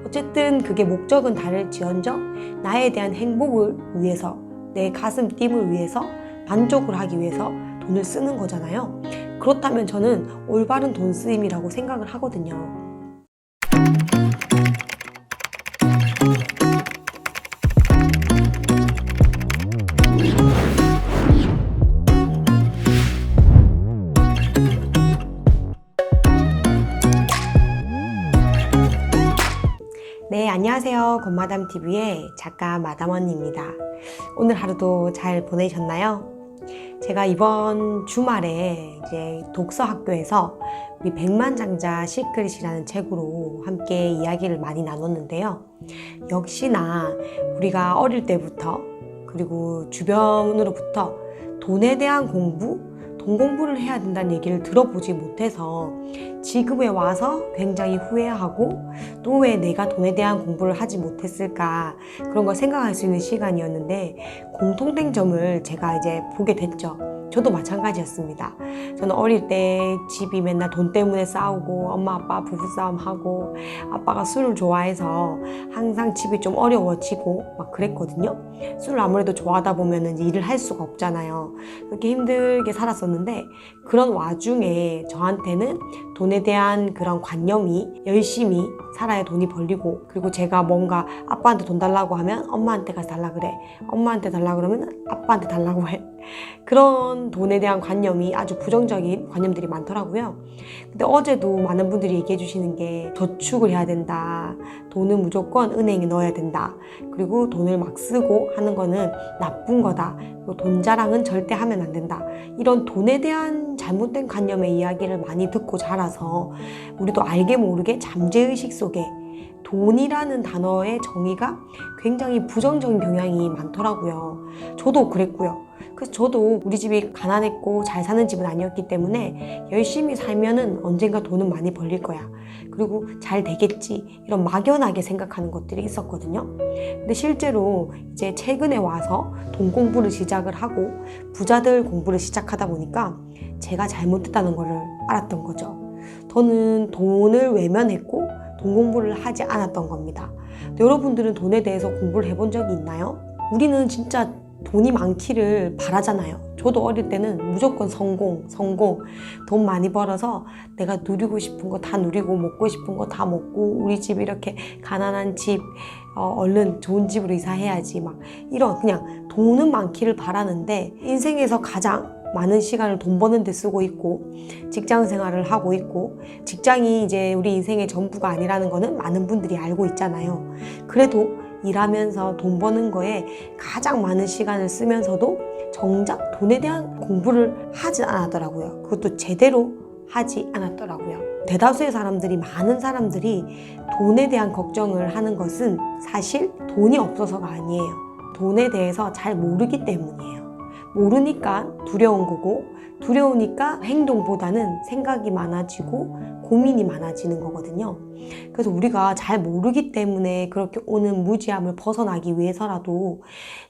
어쨌든 그게 목적은 다를지언정 나에 대한 행복을 위해서, 내 가슴 띠을 위해서, 만족을 하기 위해서 돈을 쓰는 거잖아요. 그렇다면 저는 올바른 돈 쓰임이라고 생각을 하거든요. 네, 안녕하세요. 건마담TV의 작가 마담언니입니다. 오늘 하루도 잘 보내셨나요? 제가 이번 주말에 이제 독서학교에서 우리 백만장자 시크릿이라는 책으로 함께 이야기를 많이 나눴는데요. 역시나 우리가 어릴 때부터 그리고 주변으로부터 돈에 대한 공부, 돈 공부를 해야 된다는 얘기를 들어보지 못해서 지금에 와서 굉장히 후회하고 또 왜 내가 돈에 대한 공부를 하지 못했을까 그런 걸 생각할 수 있는 시간이었는데 공통된 점을 제가 이제 보게 됐죠. 저도 마찬가지였습니다. 저는 어릴 때 집이 맨날 돈 때문에 싸우고 엄마 아빠 부부싸움하고 아빠가 술을 좋아해서 항상 집이 좀 어려워지고 막 그랬거든요. 술을 아무래도 좋아하다 보면 일을 할 수가 없잖아요. 그렇게 힘들게 살았었는데 그런 와중에 저한테는 돈에 대한 그런 관념이 열심히 살아야 돈이 벌리고, 그리고 제가 뭔가 아빠한테 돈 달라고 하면 엄마한테 가서 달라 그래, 엄마한테 달라 그러면 아빠한테 달라고 해. 그런 돈에 대한 관념이 아주 부정적인 관념들이 많더라고요. 근데 어제도 많은 분들이 얘기해 주시는 게 저축을 해야 된다, 돈은 무조건 은행에 넣어야 된다, 그리고 돈을 막 쓰고 하는 거는 나쁜 거다, 그리고 돈 자랑은 절대 하면 안 된다, 이런 돈에 대한 잘못된 관념의 이야기를 많이 듣고 자라서 우리도 알게 모르게 잠재의식 속에 돈이라는 단어의 정의가 굉장히 부정적인 경향이 많더라고요. 저도 그랬고요. 그래서 저도 우리 집이 가난했고 잘 사는 집은 아니었기 때문에 열심히 살면은 언젠가 돈은 많이 벌릴 거야, 그리고 잘 되겠지, 이런 막연하게 생각하는 것들이 있었거든요. 근데 실제로 이제 최근에 와서 돈 공부를 시작을 하고 부자들 공부를 시작하다 보니까 제가 잘못했다는 거를 알았던 거죠. 저는 돈을 외면했고 돈 공부를 하지 않았던 겁니다. 여러분들은 돈에 대해서 공부를 해본 적이 있나요? 우리는 진짜 돈이 많기를 바라잖아요. 저도 어릴 때는 무조건 성공, 돈 많이 벌어서 내가 누리고 싶은 거 다 누리고 먹고 싶은 거 다 먹고 우리 집 이렇게 가난한 집 얼른 좋은 집으로 이사해야지, 막 이런 그냥 돈은 많기를 바라는데 인생에서 가장 많은 시간을 돈 버는 데 쓰고 있고 직장 생활을 하고 있고, 직장이 이제 우리 인생의 전부가 아니라는 거는 많은 분들이 알고 있잖아요. 그래도 일하면서 돈 버는 거에 가장 많은 시간을 쓰면서도 정작 돈에 대한 공부를 하지 않았더라고요. 그것도 제대로 하지 않았더라고요. 대다수의 사람들이, 많은 사람들이 돈에 대한 걱정을 하는 것은 사실 돈이 없어서가 아니에요. 돈에 대해서 잘 모르기 때문이에요. 모르니까 두려운 거고, 두려우니까 행동보다는 생각이 많아지고 고민이 많아지는 거거든요. 그래서 우리가 잘 모르기 때문에 그렇게 오는 무지함을 벗어나기 위해서라도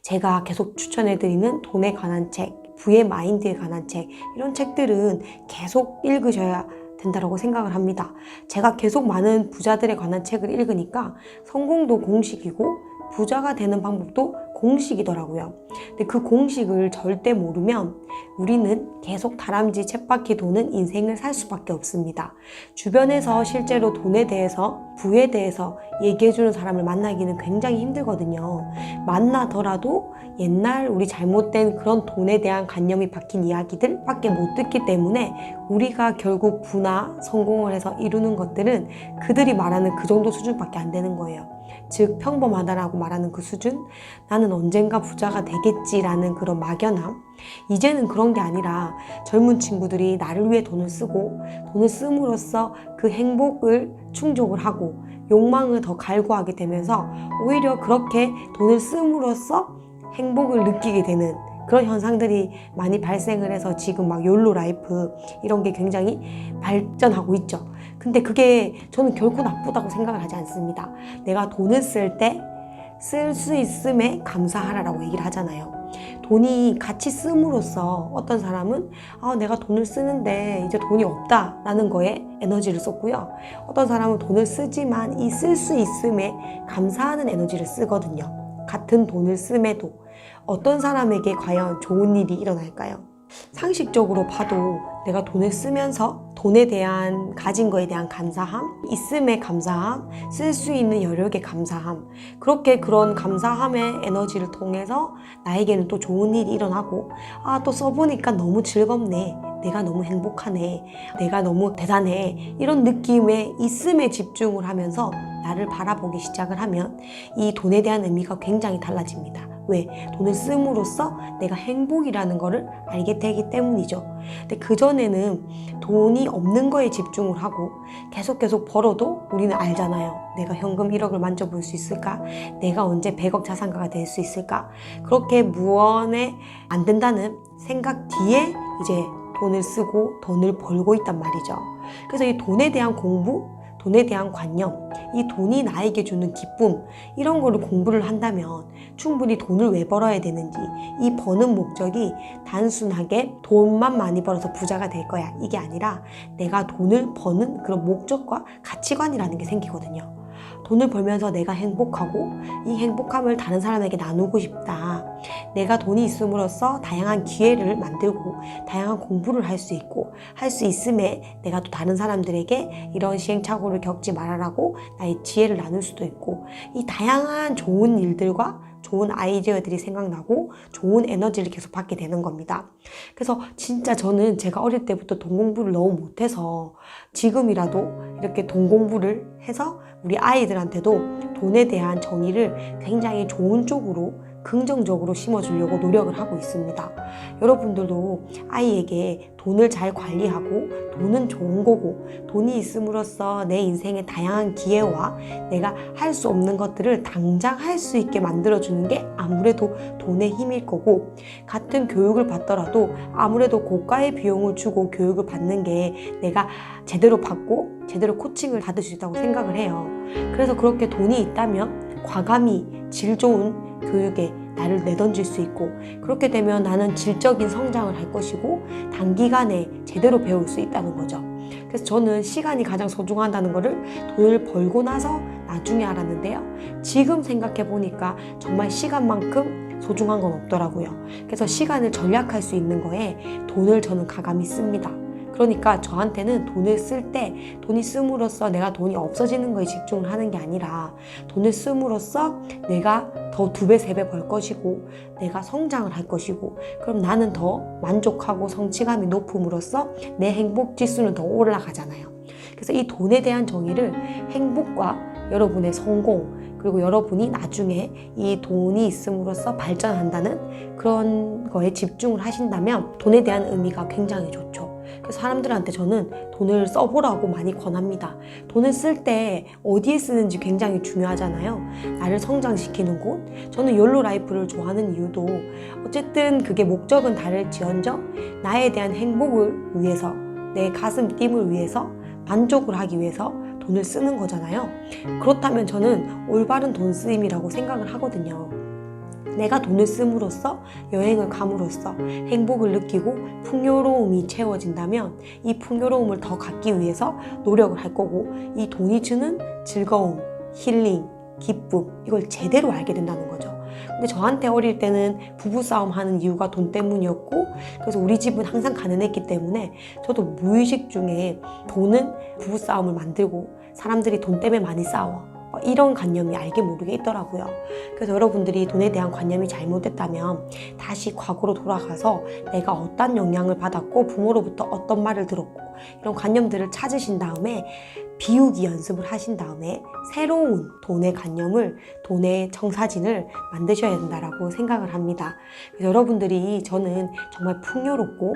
제가 계속 추천해드리는 돈에 관한 책, 부의 마인드에 관한 책, 이런 책들은 계속 읽으셔야 된다고 생각을 합니다. 제가 계속 많은 부자들에 관한 책을 읽으니까 성공도 공식이고 부자가 되는 방법도 공식이더라고요. 근데 그 공식을 절대 모르면 우리는 계속 다람쥐 쳇바퀴 도는 인생을 살 수밖에 없습니다. 주변에서 실제로 돈에 대해서, 부에 대해서 얘기해주는 사람을 만나기는 굉장히 힘들거든요. 만나더라도 옛날 우리 잘못된 그런 돈에 대한 관념이 박힌 이야기들 밖에 못 듣기 때문에 우리가 결국 부나 성공을 해서 이루는 것들은 그들이 말하는 그 정도 수준밖에 안 되는 거예요. 즉 평범하다라고 말하는 그 수준, 나는 언젠가 부자가 되겠지라는 그런 막연함. 이제는 그런 게 아니라 젊은 친구들이 나를 위해 돈을 쓰고 돈을 씀으로써 그 행복을 충족을 하고 욕망을 더 갈구하게 되면서 오히려 그렇게 돈을 씀으로써 행복을 느끼게 되는 그런 현상들이 많이 발생을 해서 지금 막 욜로 라이프 이런 게 굉장히 발전하고 있죠. 근데 그게 저는 결코 나쁘다고 생각을 하지 않습니다. 내가 돈을 쓸 때 쓸 수 있음에 감사하라라고 얘기를 하잖아요. 돈이 같이 씀으로써 어떤 사람은 내가 돈을 쓰는데 이제 돈이 없다라는 거에 에너지를 쏟고요. 어떤 사람은 돈을 쓰지만 이 쓸 수 있음에 감사하는 에너지를 쓰거든요. 같은 돈을 씀에도 어떤 사람에게 과연 좋은 일이 일어날까요? 상식적으로 봐도 내가 돈을 쓰면서 돈에 대한 가진 거에 대한 감사함, 있음에 감사함, 쓸 수 있는 여력에 감사함, 그렇게 그런 감사함의 에너지를 통해서 나에게는 또 좋은 일이 일어나고 또 써보니까 너무 즐겁네, 내가 너무 행복하네, 내가 너무 대단해, 이런 느낌의 있음에 집중을 하면서 나를 바라보기 시작을 하면 이 돈에 대한 의미가 굉장히 달라집니다. 왜? 돈을 씀으로써 내가 행복이라는 거를 알게 되기 때문이죠. 근데 그전에는 돈이 없는 거에 집중을 하고 계속 벌어도 우리는 알잖아요. 내가 현금 1억을 만져볼 수 있을까? 내가 언제 100억 자산가가 될 수 있을까? 그렇게 무언에 안 된다는 생각 뒤에 이제 돈을 쓰고 돈을 벌고 있단 말이죠. 그래서 이 돈에 대한 공부, 돈에 대한 관념, 이 돈이 나에게 주는 기쁨, 이런 거를 공부를 한다면 충분히 돈을 왜 벌어야 되는지, 이 버는 목적이 단순하게 돈만 많이 벌어서 부자가 될 거야, 이게 아니라 내가 돈을 버는 그런 목적과 가치관이라는 게 생기거든요. 돈을 벌면서 내가 행복하고 이 행복함을 다른 사람에게 나누고 싶다. 내가 돈이 있음으로써 다양한 기회를 만들고 다양한 공부를 할 수 있고 할 수 있음에 내가 또 다른 사람들에게 이런 시행착오를 겪지 말아라고 나의 지혜를 나눌 수도 있고, 이 다양한 좋은 일들과 좋은 아이디어들이 생각나고 좋은 에너지를 계속 받게 되는 겁니다. 그래서 진짜 저는 제가 어릴 때부터 돈 공부를 너무 못해서 지금이라도 이렇게 돈 공부를 해서 우리 아이들한테도 돈에 대한 정의를 굉장히 좋은 쪽으로 긍정적으로 심어주려고 노력을 하고 있습니다. 여러분들도 아이에게 돈을 잘 관리하고 돈은 좋은 거고 돈이 있음으로써 내 인생의 다양한 기회와 내가 할 수 없는 것들을 당장 할 수 있게 만들어주는 게 아무래도 돈의 힘일 거고, 같은 교육을 받더라도 아무래도 고가의 비용을 주고 교육을 받는 게 내가 제대로 받고 제대로 코칭을 받을 수 있다고 생각을 해요. 그래서 그렇게 돈이 있다면 과감히 질 좋은 교육에 나를 내던질 수 있고, 그렇게 되면 나는 질적인 성장을 할 것이고 단기간에 제대로 배울 수 있다는 거죠. 그래서 저는 시간이 가장 소중하다는 거를 돈을 벌고 나서 나중에 알았는데요. 지금 생각해 보니까 정말 시간만큼 소중한 건 없더라고요. 그래서 시간을 절약할 수 있는 거에 돈을 저는 가감히 씁니다. 그러니까 저한테는 돈을 쓸 때 돈이 씀으로써 내가 돈이 없어지는 거에 집중을 하는 게 아니라 돈을 씀으로써 내가 더 2배, 3배 벌 것이고 내가 성장을 할 것이고, 그럼 나는 더 만족하고 성취감이 높음으로써 내 행복 지수는 더 올라가잖아요. 그래서 이 돈에 대한 정의를 행복과 여러분의 성공, 그리고 여러분이 나중에 이 돈이 있음으로써 발전한다는 그런 거에 집중을 하신다면 돈에 대한 의미가 굉장히 좋죠. 그래서 사람들한테 저는 돈을 써보라고 많이 권합니다. 돈을 쓸 때 어디에 쓰는지 굉장히 중요하잖아요. 나를 성장시키는 곳. 저는 욜로 라이프를 좋아하는 이유도 어쨌든 그게 목적은 다를지언정 나에 대한 행복을 위해서, 내 가슴 띵을 위해서, 만족을 하기 위해서 돈을 쓰는 거잖아요. 그렇다면 저는 올바른 돈 쓰임이라고 생각을 하거든요. 내가 돈을 씀으로써 여행을 감으로써 행복을 느끼고 풍요로움이 채워진다면 이 풍요로움을 더 갖기 위해서 노력을 할 거고, 이 돈이 주는 즐거움, 힐링, 기쁨, 이걸 제대로 알게 된다는 거죠. 근데 저한테 어릴 때는 부부싸움 하는 이유가 돈 때문이었고, 그래서 우리 집은 항상 가난했기 때문에 저도 무의식 중에 돈은 부부싸움을 만들고 사람들이 돈 때문에 많이 싸워, 이런 관념이 알게 모르게 있더라고요. 그래서 여러분들이 돈에 대한 관념이 잘못됐다면 다시 과거로 돌아가서 내가 어떤 영향을 받았고 부모로부터 어떤 말을 들었고 이런 관념들을 찾으신 다음에 비우기 연습을 하신 다음에 새로운 돈의 관념을, 돈의 청사진을 만드셔야 된다고 생각을 합니다. 그래서 여러분들이, 저는 정말 풍요롭고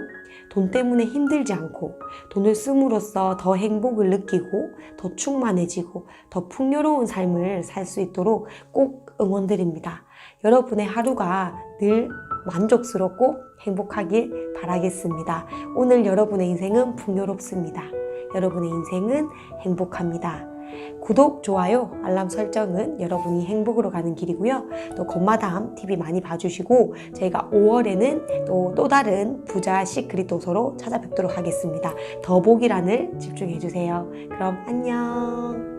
돈 때문에 힘들지 않고 돈을 씀으로써 더 행복을 느끼고 더 충만해지고 더 풍요로운 삶을 살 수 있도록 꼭 응원드립니다. 여러분의 하루가 늘 만족스럽고 행복하길 바라겠습니다. 오늘 여러분의 인생은 풍요롭습니다. 여러분의 인생은 행복합니다. 구독, 좋아요, 알람 설정은 여러분이 행복으로 가는 길이고요. 또 겉마담 TV 많이 봐주시고 저희가 5월에는 또 다른 부자 시크릿 도서로 찾아뵙도록 하겠습니다. 더보기란을 집중해주세요. 그럼 안녕.